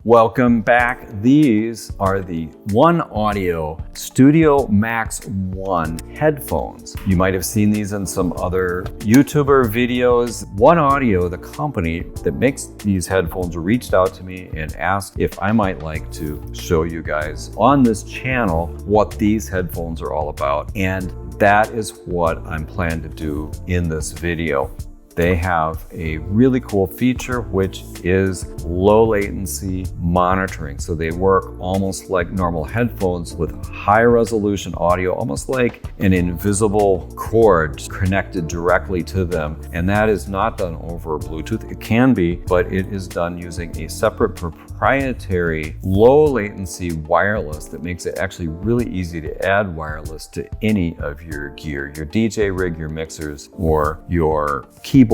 Welcome back. These are the OneAudio Studio Max 1 headphones. You might have seen these in some other YouTuber videos. OneAudio, the company that makes these headphones, reached out to me and asked if I might like to show you guys on this channel what these headphones are all about. And that is what I'm planning to do in this video. They have a really cool feature, which is low latency monitoring. So they work almost like normal headphones with high resolution audio, almost like an invisible cord connected directly to them. And that is not done over Bluetooth. It can be, but it is done using a separate proprietary low latency wireless that makes it actually really easy to add wireless to any of your gear, your DJ rig, your mixers, or your keyboards,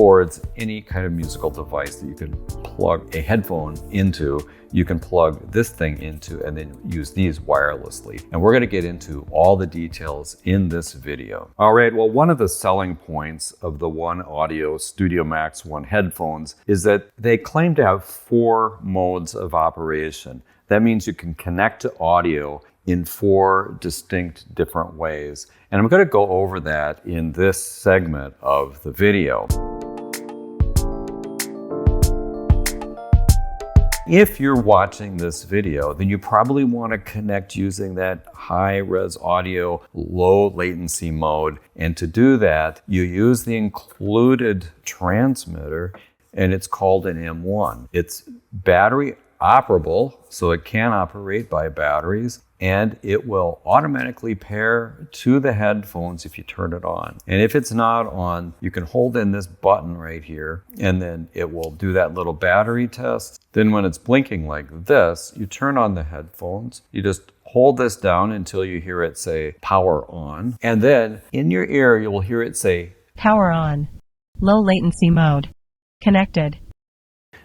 any kind of musical device that you can plug a headphone into. You can plug this thing into and then use these wirelessly. And we're going to get into all the details in this video. All right, well, one of the selling points of the OneAudio Studio Max 1 headphones is that they claim to have 4 modes of operation. That means you can connect to audio in 4 distinct different ways. And I'm going to go over that in this segment of the video. If you're watching this video, then you probably want to connect using that high-res audio, low latency mode. And to do that, you use the included transmitter, and it's called an M1. It's battery operable, so it can operate by batteries, and it will automatically pair to the headphones if you turn it on. And if it's not on, you can hold in this button right here, and then it will do that little battery test. Then when it's blinking like this, you turn on the headphones. You just hold this down until you hear it say power on. And then in your ear, you will hear it say power on, low latency mode, connected.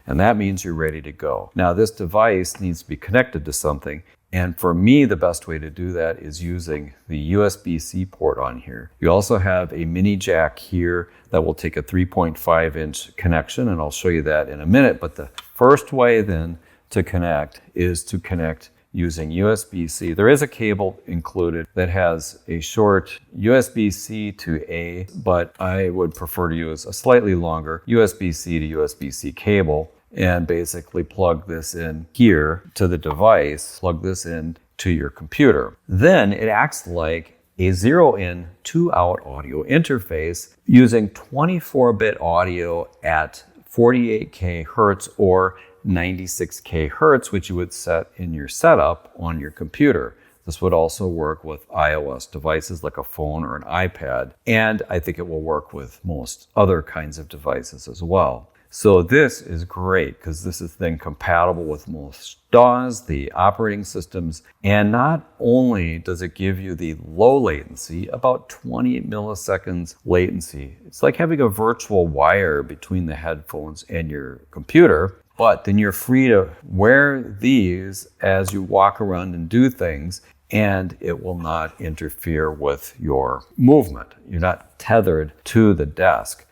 And that means you're ready to go. Now this device needs to be connected to something. And for me, the best way to do that is using the USB-C port on here. You also have a mini jack here that will take a 3.5-inch connection, and I'll show you that in a minute. But the first way then to connect is to connect using USB-C. There is a cable included that has a short USB-C to A, but I would prefer to use a slightly longer USB-C to USB-C cable and basically plug this in here to the device, plug this in to your computer. Then it acts like a 0-in, 2-out audio interface using 24-bit audio at 48K hertz or 96K hertz, which you would set in your setup on your computer. This would also work with iOS devices like a phone or an iPad, and I think it will work with most other kinds of devices as well. So this is great because this is then compatible with most DAWs, the operating systems, and not only does it give you the low latency, about 20 milliseconds latency. It's like having a virtual wire between the headphones and your computer, but then you're free to wear these as you walk around and do things, and it will not interfere with your movement. You're not tethered to the desk.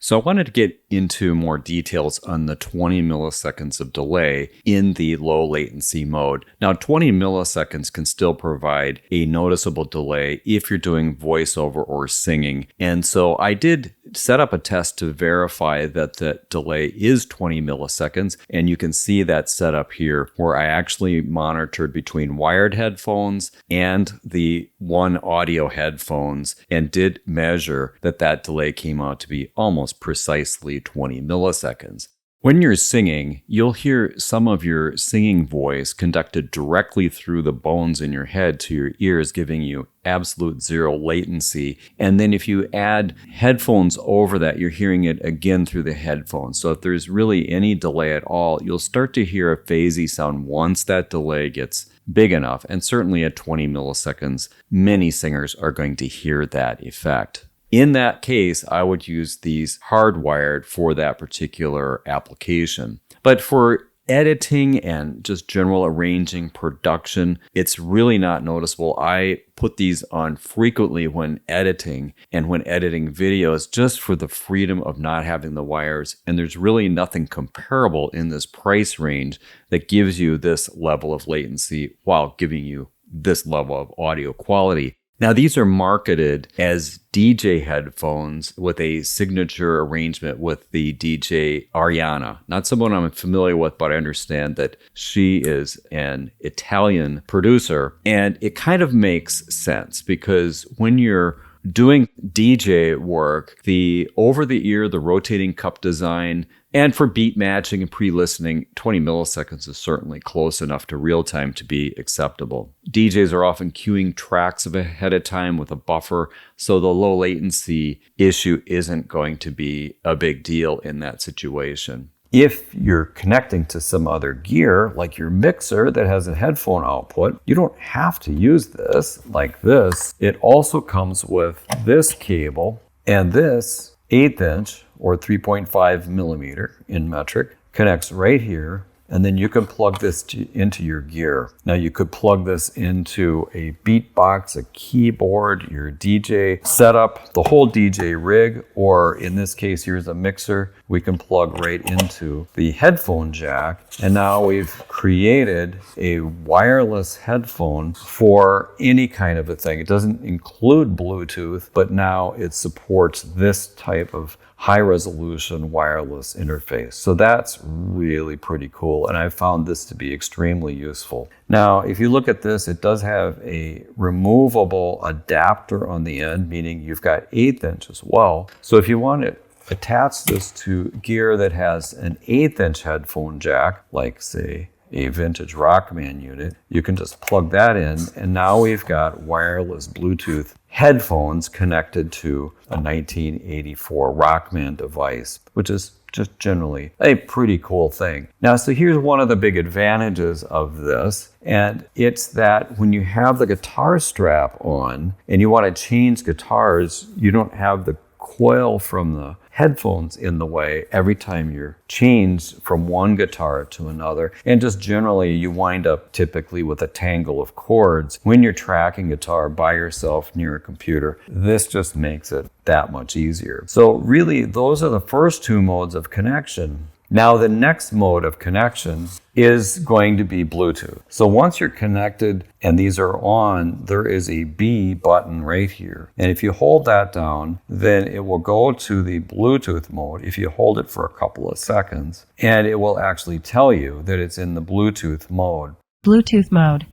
So I wanted to get into more details on the 20 milliseconds of delay in the low latency mode. Now, 20 milliseconds can still provide a noticeable delay if you're doing voiceover or singing. And so I did set up a test to verify that the delay is 20 milliseconds. And you can see that set up here where I actually monitored between wired headphones and the OneAudio headphones and did measure that that delay came out to be almost precisely 20 milliseconds. When you're singing, you'll hear some of your singing voice conducted directly through the bones in your head to your ears, giving you absolute zero latency. And then if you add headphones over that, you're hearing it again through the headphones. So if there's really any delay at all, you'll start to hear a phasey sound once that delay gets big enough. And certainly at 20 milliseconds, many singers are going to hear that effect. In that case, I would use these hardwired for that particular application. But for editing and just general arranging, production, it's really not noticeable. I put these on frequently when editing and when editing videos just for the freedom of not having the wires. And there's really nothing comparable in this price range that gives you this level of latency while giving you this level of audio quality. Now, these are marketed as DJ headphones with a signature arrangement with the DJ Ariana. Not someone I'm familiar with, but I understand that she is an Italian producer. And it kind of makes sense because when you're doing DJ work, the over-the-ear, the rotating cup design, and for beat matching and pre-listening, 20 milliseconds is certainly close enough to real time to be acceptable. DJs are often queuing tracks ahead of time with a buffer, so the low latency issue isn't going to be a big deal in that situation. If you're connecting to some other gear, like your mixer that has a headphone output, you don't have to use this like this. It also comes with this cable, and this 1/8 inch or 3.5 millimeter in metric connects right here. And then you can plug this into your gear. Now you could plug this into a beatbox, a keyboard, your DJ setup, the whole DJ rig, or in this case, here's a mixer. We can plug right into the headphone jack. And now we've created a wireless headphone for any kind of a thing. It doesn't include Bluetooth, but now it supports this type of high resolution wireless interface. So that's really pretty cool. And I found this to be extremely useful. Now, if you look at this, it does have a removable adapter on the end, meaning you've got 1/8 inch as well. So if you want to attach this to gear that has an 1/8 inch headphone jack, like say a vintage Rockman unit, you can just plug that in, and now we've got wireless Bluetooth headphones connected to a 1984 Rockman device, which is just generally a pretty cool thing. Now, so here's one of the big advantages of this, and it's that when you have the guitar strap on and you want to change guitars, you don't have the coil from the headphones in the way every time you're changed from one guitar to another. And just generally, you wind up typically with a tangle of cords. When you're tracking guitar by yourself near a computer, this just makes it that much easier. So really, those are the first two modes of connection. Now, the next mode of connection is going to be Bluetooth. So once you're connected and these are on, there is a B button right here. And if you hold that down, then it will go to the Bluetooth mode if you hold it for a couple of seconds. And it will actually tell you that it's in the Bluetooth mode. Bluetooth mode.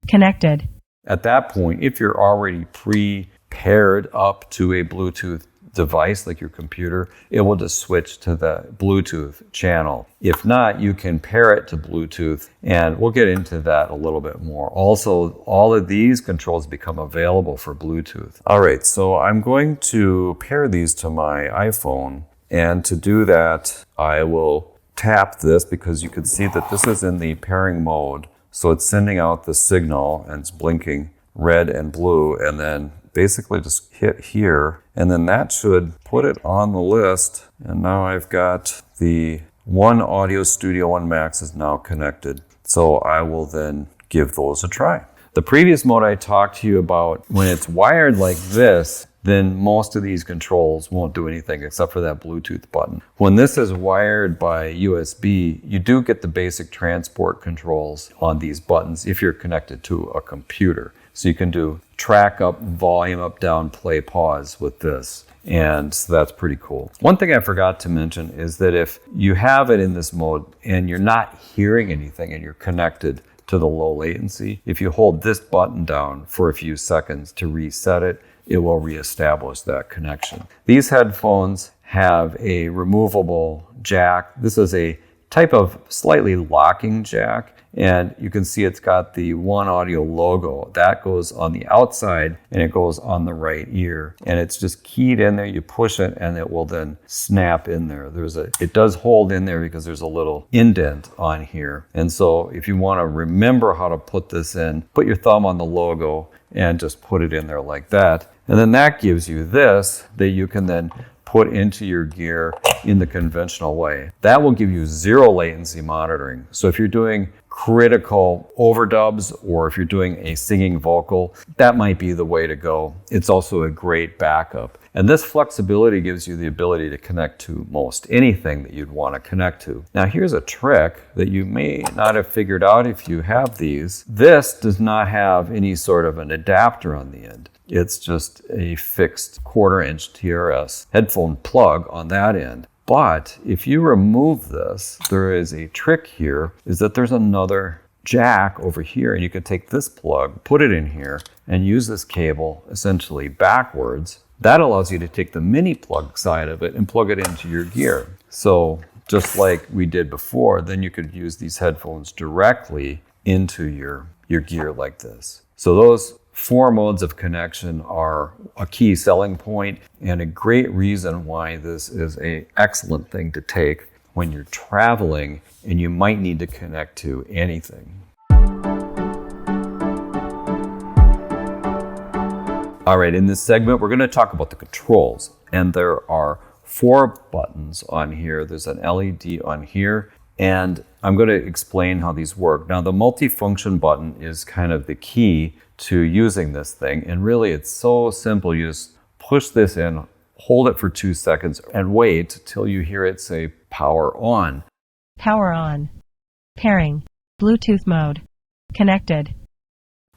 Connected. At that point, if you're already pre-paired up to a Bluetooth device like your computer, it will just switch to the Bluetooth channel. If not, you can pair it to Bluetooth, and we'll get into that a little bit more. Also, all of these controls become available for Bluetooth. All right, so I'm going to pair these to my iPhone, and to do that, I will tap this because you can see that this is in the pairing mode. So it's sending out the signal and it's blinking red and blue, and then basically just hit here, and then that should put it on the list. And now I've got the OneAudio Studio Max is now connected. So I will then give those a try. The previous mode I talked to you about, when it's wired like this, then most of these controls won't do anything except for that Bluetooth button. When this is wired by USB, you do get the basic transport controls on these buttons if you're connected to a computer. So you can do track up, volume up, down, play, pause with this. And so that's pretty cool. One thing I forgot to mention is that if you have it in this mode and you're not hearing anything and you're connected to the low latency, if you hold this button down for a few seconds to reset it, it will reestablish that connection. These headphones have a removable jack. This is a type of slightly locking jack, and you can see it's got the OneAudio logo. That goes on the outside and it goes on the right ear. And it's just keyed in there. You push it and it will then snap in there. It does hold in there because there's a little indent on here. And so if you want to remember how to put this in, put your thumb on the logo and just put it in there like that. And then that gives you this that you can then put into your gear in the conventional way. That will give you zero latency monitoring. So if you're doing critical overdubs or if you're doing a singing vocal, that might be the way to go. It's also a great backup. And this flexibility gives you the ability to connect to most anything that you'd want to connect to. Now here's a trick that you may not have figured out if you have these. This does not have any sort of an adapter on the end. It's just a fixed 1/4-inch TRS headphone plug on that end. But if you remove this, there is a trick here, is that there's another jack over here, and you can take this plug, put it in here, and use this cable essentially backwards. That allows you to take the mini plug side of it and plug it into your gear. So just like we did before, then you could use these headphones directly into your gear like this. So those 4 modes of connection are a key selling point and a great reason why this is an excellent thing to take when you're traveling and you might need to connect to anything. All right, in this segment, we're going to talk about the controls, and there are 4 buttons on here. There's an LED on here, and I'm going to explain how these work. Now, the multifunction button is kind of the key to using this thing, and really it's so simple. You just push this in, hold it for 2 seconds, and wait till you hear it say power on. Power on. Pairing. Bluetooth mode. Connected.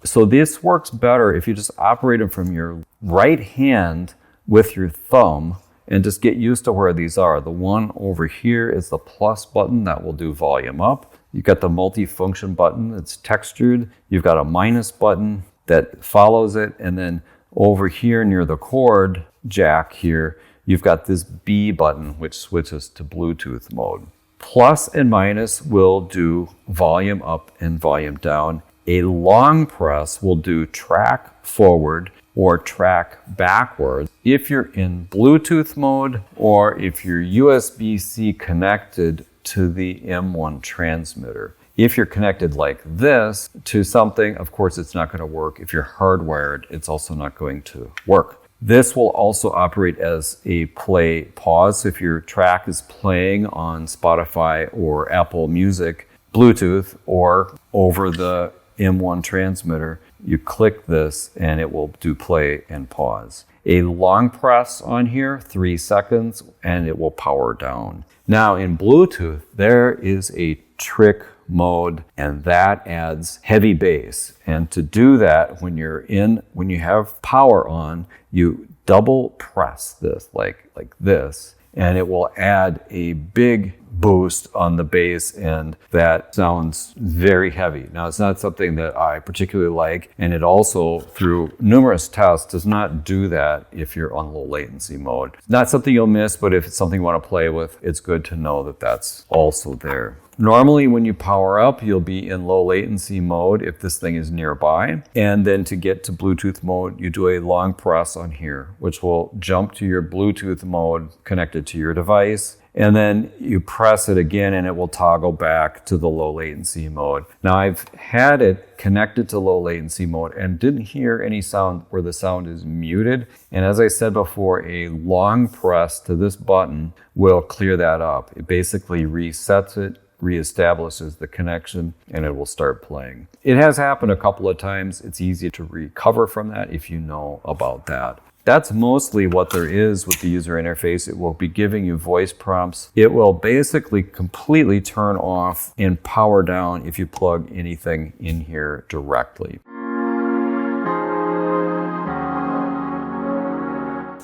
So this works better if you just operate them from your right hand with your thumb and just get used to where these are. The one over here is the plus button that will do volume up. You've got the multi-function button, it's textured. You've got a minus button that follows it. And then over here near the cord jack here, you've got this B button, which switches to Bluetooth mode. Plus and minus will do volume up and volume down. A long press will do track forward or track backwards. If you're in Bluetooth mode or if you're USB-C connected to the M1 transmitter. If you're connected like this to something, of course it's not going to work. If you're hardwired, it's also not going to work. This will also operate as a play pause. If your track is playing on Spotify or Apple Music, Bluetooth, or over the M1 transmitter, you click this and it will do play and pause. A long press on here, 3 seconds, and it will power down. Now in Bluetooth, there is a trick mode, and that adds heavy bass. And to do that, when you have power on, you double press this like this, and it will add a big boost on the bass, and that sounds very heavy. Now, it's not something that I particularly like, and it also, through numerous tests, does not do that if you're on low latency mode. Not something you'll miss, but if it's something you want to play with, it's good to know that that's also there. Normally, when you power up, you'll be in low latency mode if this thing is nearby. And then to get to Bluetooth mode, you do a long press on here, which will jump to your Bluetooth mode connected to your device. And then you press it again and it will toggle back to the low latency mode. Now I've had it connected to low latency mode and didn't hear any sound where the sound is muted. And as I said before, a long press to this button will clear that up. It basically resets it, reestablishes the connection, and it will start playing. It has happened a couple of times. It's easy to recover from that if you know about that. That's mostly what there is with the user interface. It will be giving you voice prompts. It will basically completely turn off and power down if you plug anything in here directly.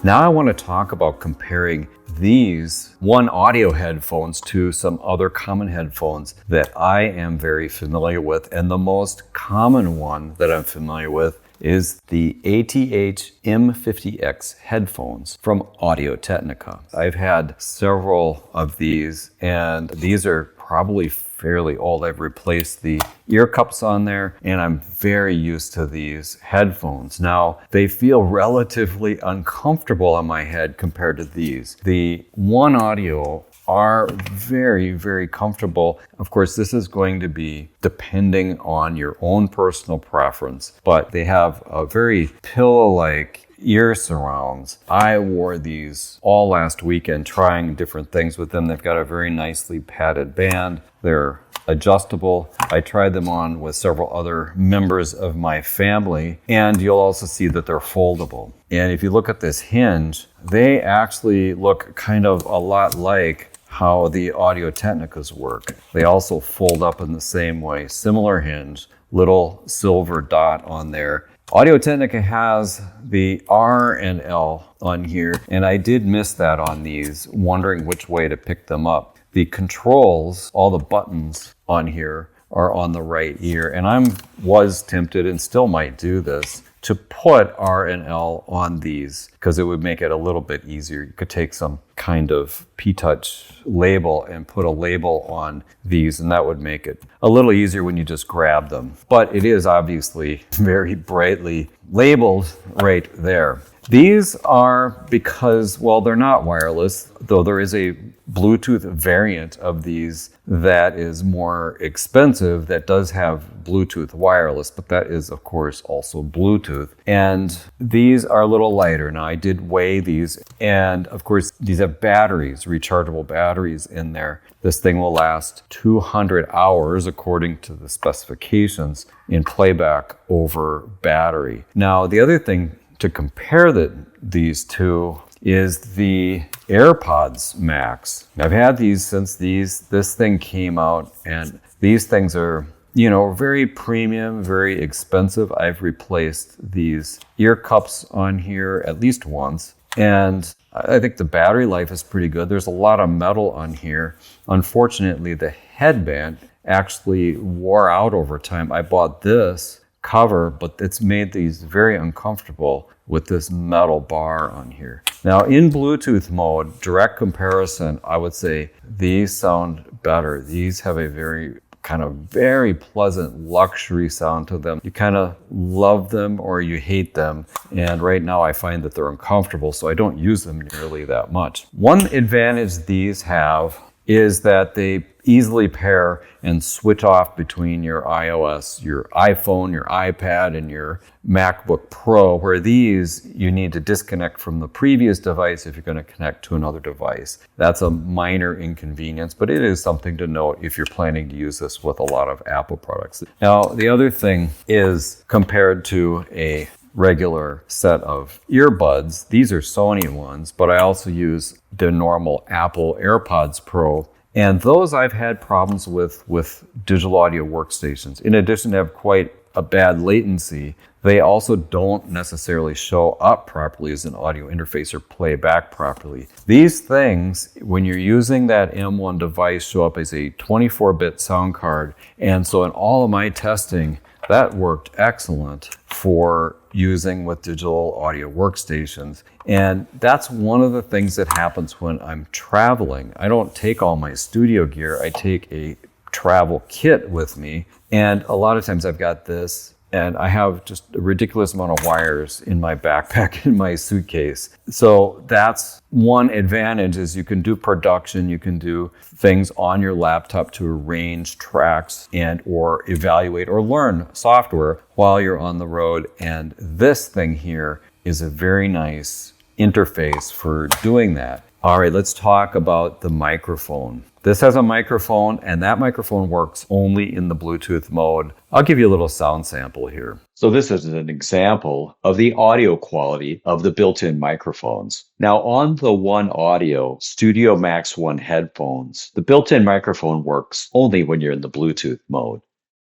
Now I want to talk about comparing these OneAudio headphones to some other common headphones that I am very familiar with. And the most common one that I'm familiar with is the ATH M50X headphones from Audio-Technica. I've had several of these, and these are probably fairly old. I've replaced the ear cups on there, and I'm very used to these headphones. Now, they feel relatively uncomfortable on my head compared to these. The OneAudio are very, very comfortable. Of course, this is going to be depending on your own personal preference, but they have a very pillow-like ear surrounds. I wore these all last weekend trying different things with them. They've got a very nicely padded band. They're adjustable. I tried them on with several other members of my family, and you'll also see that they're foldable. And if you look at this hinge, they actually look kind of a lot like how the Audio Technicas work. They also fold up in the same way. Similar hinge, little silver dot on there. Audio Technica has the R and L on here, and I did miss that on these, wondering which way to pick them up. The controls, all the buttons on here are on the right ear, and I was tempted, and still might do this, to put R and L on these because it would make it a little bit easier. You could take some kind of P-Touch label and put a label on these, and that would make it a little easier when you just grab them. But it is obviously very brightly labeled right there. These are because, well, they're not wireless, though there is a Bluetooth variant of these that is more expensive that does have Bluetooth wireless, but that is, of course, also Bluetooth. And these are a little lighter. Now, I did weigh these, and of course, these have batteries, rechargeable batteries in there. This thing will last 200 hours, according to the specifications, in playback over battery. Now, the other thing to compare these two is the AirPods Max. I've had these since this thing came out, and these things are, very premium, very expensive. I've replaced these ear cups on here at least once, and I think the battery life is pretty good. There's a lot of metal on here. Unfortunately, the headband actually wore out over time. I bought this cover, but it's made these very uncomfortable with this metal bar on here. Now, in Bluetooth mode, direct comparison, I would say these sound better. These have a very pleasant luxury sound to them. You kind of love them or you hate them. And right now I find that they're uncomfortable, so I don't use them nearly that much. One advantage these have is that they easily pair and switch off between your iOS, your iPhone, your iPad, and your MacBook Pro, where these you need to disconnect from the previous device if you're going to connect to another device. That's a minor inconvenience, but it is something to note if you're planning to use this with a lot of Apple products. Now, the other thing is, compared to a regular set of earbuds, these are Sony ones, but I also use the normal Apple AirPods Pro. And those I've had problems with digital audio workstations. In addition to have quite a bad latency, they also don't necessarily show up properly as an audio interface or play back properly. These things, when you're using that M1 device, show up as a 24-bit sound card. And so in all of my testing, that worked excellent for using with digital audio workstations. And that's one of the things that happens when I'm traveling. I don't take all my studio gear. I take a travel kit with me. And a lot of times I've got this, and I have just a ridiculous amount of wires in my backpack, in my suitcase. So that's one advantage, is you can do production, you can do things on your laptop to arrange tracks and or evaluate or learn software while you're on the road. And this thing here is a very nice interface for doing that. All right, let's talk about the microphone. This has a microphone, and that microphone works only in the Bluetooth mode. I'll give you a little sound sample here. So this is an example of the audio quality of the built-in microphones. Now, on the OneAudio Studio Max 1 headphones, the built-in microphone works only when you're in the Bluetooth mode.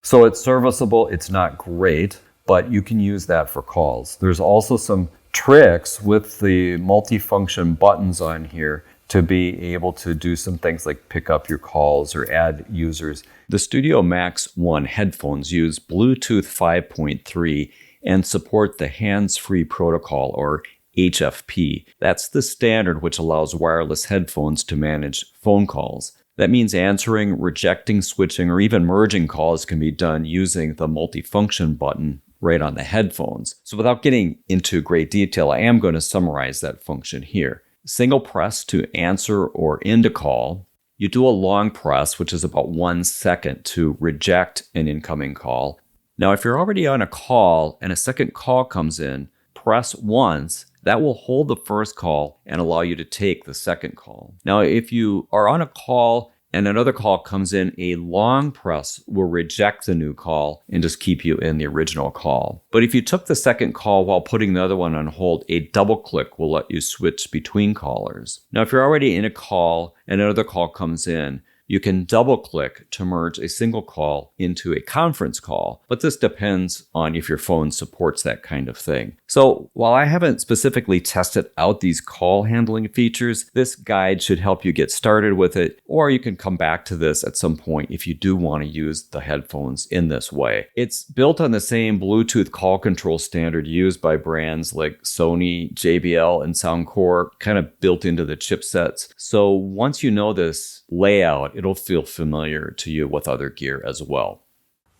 So it's serviceable. It's not great, but you can use that for calls. There's also some tricks with the multifunction buttons on here to be able to do some things like pick up your calls or add users. The Studio Max 1 headphones use Bluetooth 5.3 and support the hands-free protocol, or HFP. That's the standard which allows wireless headphones to manage phone calls. That means answering, rejecting, switching, or even merging calls can be done using the multifunction button right on the headphones. So without getting into great detail, I am going to summarize that function here. Single press to answer or end a call. You do a long press, which is about 1 second, to reject an incoming call. Now, if you're already on a call and a second call comes in, press once, that will hold the first call and allow you to take the second call. Now, if you are on a call and another call comes in, a long press will reject the new call and just keep you in the original call. But if you took the second call while putting the other one on hold, a double click will let you switch between callers. Now, if you're already in a call and another call comes in, you can double click to merge a single call into a conference call, but this depends on if your phone supports that kind of thing. So while I haven't specifically tested out these call handling features, this guide should help you get started with it, or you can come back to this at some point if you do want to use the headphones in this way. It's built on the same Bluetooth call control standard used by brands like Sony, JBL, and Soundcore, kind of built into the chipsets. So once you know this layout, it'll feel familiar to you with other gear as well.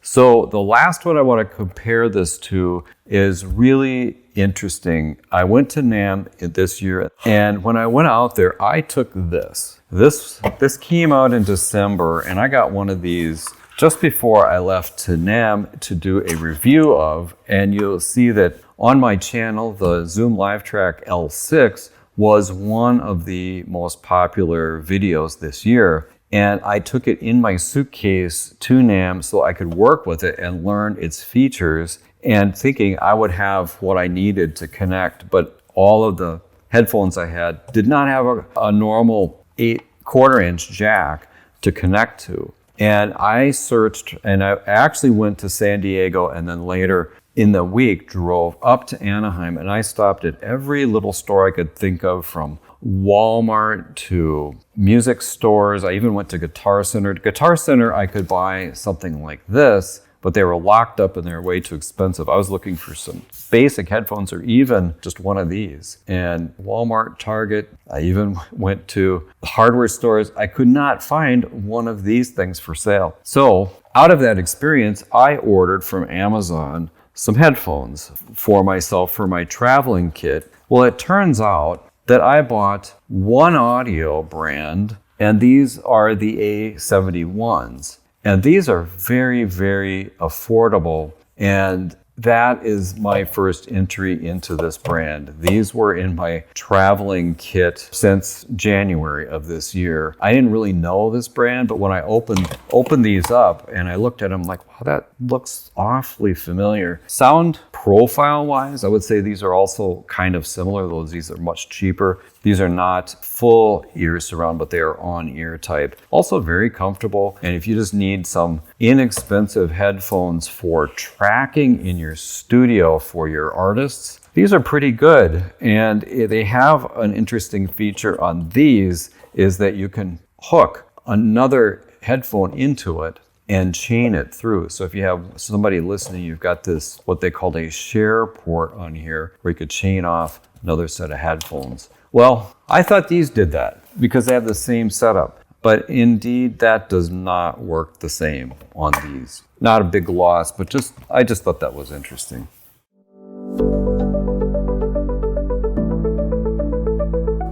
So the last one I want to compare this to is really interesting. I went to NAMM this year, and when I went out there, I took this. This came out in December, and I got one of these just before I left to NAMM to do a review of, and you'll see that on my channel, the Zoom LiveTrack L6 was one of the most popular videos this year. And I took it in my suitcase to NAMM so I could work with it and learn its features, and thinking I would have what I needed to connect. But all of the headphones I had did not have a normal 8/4-inch jack to connect to. And I searched, and I actually went to San Diego, and then later in the week drove up to Anaheim, and I stopped at every little store I could think of, from Walmart to music stores. I even went to Guitar Center. Guitar Center, I could buy something like this, but they were locked up and they were way too expensive. I was looking for some basic headphones or even just one of these. And Walmart, Target, I even went to hardware stores. I could not find one of these things for sale. So out of that experience, I ordered from Amazon some headphones for myself for my traveling kit. Well, it turns out that I bought OneAudio brand, and these are the A71s. And these are very, very affordable. And that is my first entry into this brand. These were in my traveling kit since January of this year. I didn't really know this brand, but when I opened these up and I looked at them, like, wow, that looks awfully familiar. Sound profile wise, I would say these are also kind of similar, though these are much cheaper. These are not full ear surround, but they are on ear type. Also very comfortable. And if you just need some inexpensive headphones for tracking in your studio for your artists, these are pretty good. And they have an interesting feature on these, is that you can hook another headphone into it and chain it through. So if you have somebody listening, you've got this, what they call a share port on here, where you could chain off another set of headphones. Well, I thought these did that because they have the same setup, but indeed that does not work the same on these. Not a big loss, but I just thought that was interesting.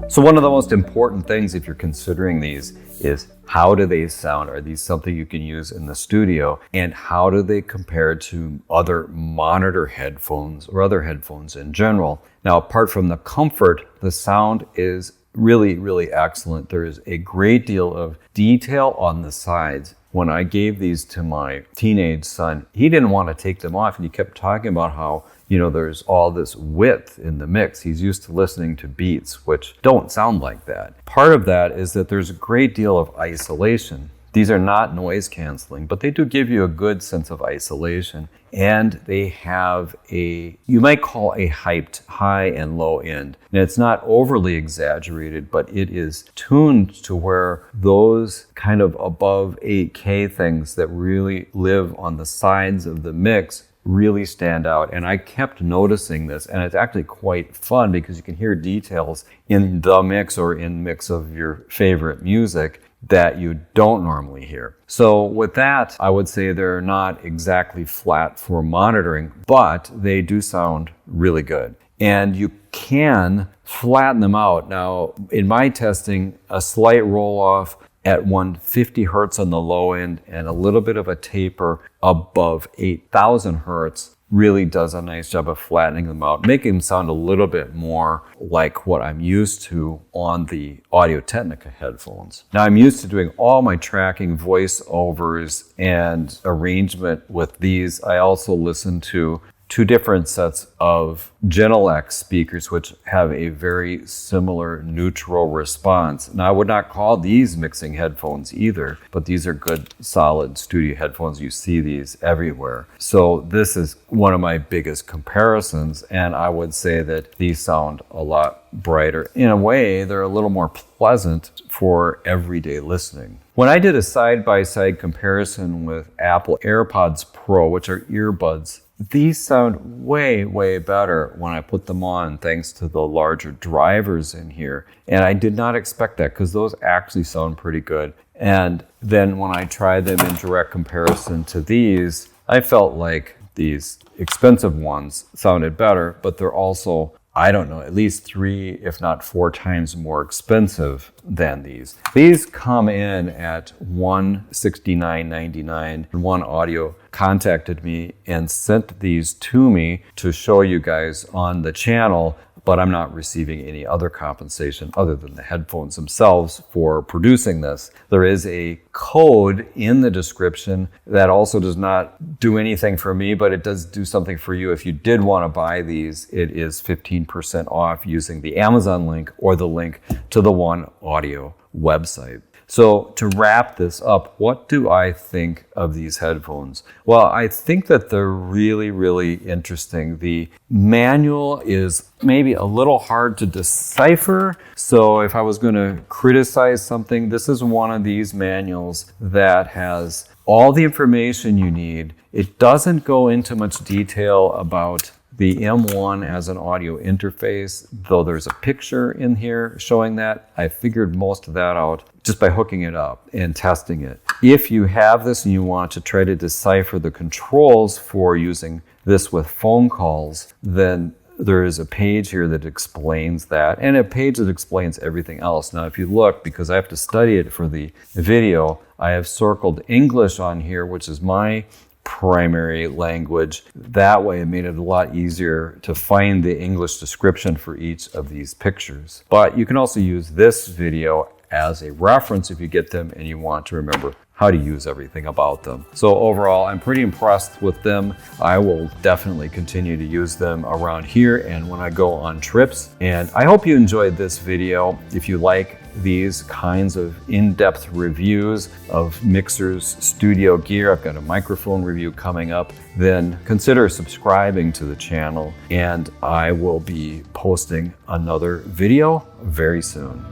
So one of the most important things, if you're considering these, is how do they sound? Are these something you can use in the studio? And how do they compare to other monitor headphones or other headphones in general? Now, apart from the comfort, the sound is really, really excellent. There is a great deal of detail on the sides. When I gave these to my teenage son, he didn't want to take them off, and he kept talking about how, there's all this width in the mix. He's used to listening to beats, which don't sound like that. Part of that is that there's a great deal of isolation. These are not noise canceling, but they do give you a good sense of isolation. And they have you might call a hyped high and low end. And it's not overly exaggerated, but it is tuned to where those kind of above 8K things that really live on the sides of the mix really stand out. And I kept noticing this, and it's actually quite fun because you can hear details in the mix or in mix of your favorite music that you don't normally hear. So with that, I would say they're not exactly flat for monitoring, but they do sound really good. And you can flatten them out. Now, in my testing, a slight roll off at 150 hertz on the low end and a little bit of a taper above 8,000 hertz really does a nice job of flattening them out, making them sound a little bit more like what I'm used to on the Audio-Technica headphones. Now, I'm used to doing all my tracking, voiceovers, and arrangement with these. I also listen to two different sets of Genelex speakers, which have a very similar neutral response. Now, I would not call these mixing headphones either, but these are good, solid studio headphones. You see these everywhere. So this is one of my biggest comparisons, and I would say that these sound a lot brighter. In a way, they're a little more pleasant for everyday listening. When I did a side-by-side comparison with Apple AirPods Pro, which are earbuds, these sound way, way better when I put them on, thanks to the larger drivers in here. And I did not expect that, because those actually sound pretty good. And then when I tried them in direct comparison to these, I felt like these expensive ones sounded better, but they're also, I don't know, at least 3, if not 4 times more expensive than these. These come in at $169.99. OneAudio contacted me and sent these to me to show you guys on the channel, but I'm not receiving any other compensation other than the headphones themselves for producing this. There is a code in the description that also does not do anything for me, but it does do something for you. If you did want to buy these, it is 15% off using the Amazon link or the link to the OneAudio website. So to wrap this up, what do I think of these headphones? Well, I think that they're really, really interesting. The manual is maybe a little hard to decipher. So if I was going to criticize something, this is one of these manuals that has all the information you need. It doesn't go into much detail about the M1 as an audio interface, though there's a picture in here showing that. I figured most of that out just by hooking it up and testing it. If you have this and you want to try to decipher the controls for using this with phone calls, then there is a page here that explains that, and a page that explains everything else. Now, if you look, because I have to study it for the video, I have circled English on here, which is my primary language. That way it made it a lot easier to find the English description for each of these pictures. But you can also use this video as a reference if you get them and you want to remember how to use everything about them. So overall, I'm pretty impressed with them. I will definitely continue to use them around here and when I go on trips. And I hope you enjoyed this video. If you like these kinds of in-depth reviews of mixers, studio gear, I've got a microphone review coming up, then consider subscribing to the channel and I will be posting another video very soon.